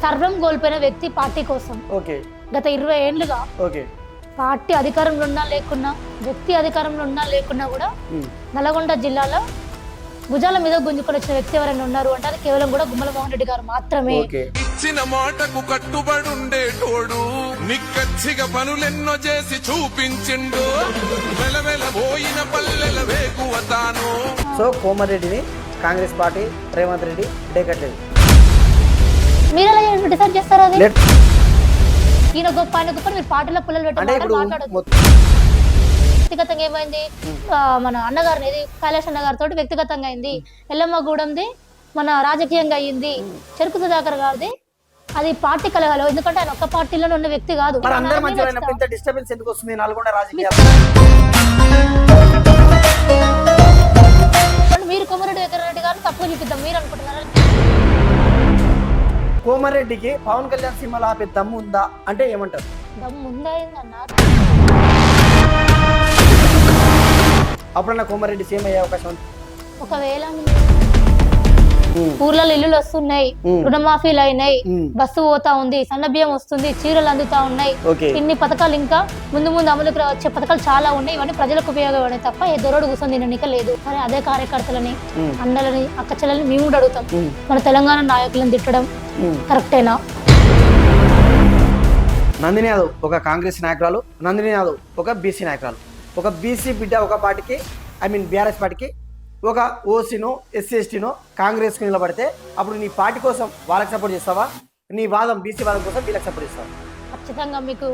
సర్వం కోల్పోయిన వ్యక్తి పార్టీ కోసం ఓకే గత 20 ఏళ్లుగా ఓకే పార్టీ అధికారంలో ఉన్నా లేకున్నా, వ్యక్తి అధికారంలో ఉన్నా లేకున్నా కూడా నల్గొండ జిల్లాలో భుజాల మీద గుంజుకొని వచ్చిన వ్యక్తి ఎవరైనా ఉన్నారు అంటే అది కేవలం కూడా గుమ్మల మోహన్ రెడ్డి గారు మాత్రమే. ఇచ్చిన మాటకు కట్టుబడుండేటోడు నిక్కచ్చిగా పనులెన్నో చేసి చూపించిండు వెలవెలబోయిన పల్లెల వేకువతాను. సో కోమారెడ్డిని కాంగ్రెస్ పార్టీ రేవంత్ రెడ్డి డేకట్లేదు. మీరు ఎలా డిసైడ్ చేస్తారు? అది ఈయన గొప్ప ఆయన గొప్ప మీరు పార్టీలో పుల్లలు పెట్టి మాట్లాడదు. వ్యక్తిగతంగా ఏమైంది, మన అన్నగారిని కైలాష్ అన్నగారితో వ్యక్తిగతంగా అయింది, ఎల్లమ్మ గూడెంది మన రాజకీయంగా అయింది, చెరుకు సుధాకర్ గారిది అది పార్టీ కలగాలి. ఎందుకంటే ఆయన ఒక్క పార్టీలోనే ఉన్న వ్యక్తి కాదు. మీరు కోమారెడ్డి వెంకటరెడ్డి గారిని తప్పుగా చూపిద్దాం మీరు అనుకుంటున్నారా? కోమారెడ్డికి పవన్ కళ్యాణ్ సినిమాలు ఆపే దమ్ము ఉందా అంటే ఏమంటారు? దమ్ము ఉందా అన్నారు. అప్పుడన్నా కోమారెడ్డి సీఎం అయ్యే అవకాశం ఉంది. ఒకవేళ ఊర్లలో ఇల్లులు వస్తున్నాయి, రుణమాఫీలు అయినాయి, బస్సు పోతా ఉంది, సన్న బియ్యం వస్తుంది, చీరలు అందుతా ఉన్నాయి, ఇన్ని పథకాలు ఇంకా ముందు ముందు అమలుకు వచ్చే పథకాలు చాలా ఉన్నాయి. ఇవన్నీ ప్రజలకు ఉపయోగపడే తప్ప ఏ దొరడు కూర్చొని తిననిక లేదు. మరి అదే కార్యకర్తలని, అన్నలని, అక్కచెల్లని మేము కూడా అడుగుతాం, మన తెలంగాణ నాయకులను తిట్టడం కరెక్టేనా? నందిని యాదవ్ ఒక కాంగ్రెస్ నాయకురాలు, నందిని యాదవ్ ఒక బీసీ నాయకురాలు. ఒక బీసీ బిడ్డ ఒక పార్టీకి బీఆర్ఎస్ పార్టీకి, ఒక ఓసీనో ఎస్సీ ఎస్టీనో కాంగ్రెస్కి నిలబడితే అప్పుడు నీ పార్టీ కోసం వాళ్ళకి సపోర్ట్ చేస్తావా? నీ వాదం బీసీ వాదం కోసం వీళ్ళకి సపోర్ట్ చేస్తావా? ఖచ్చితంగా మీకు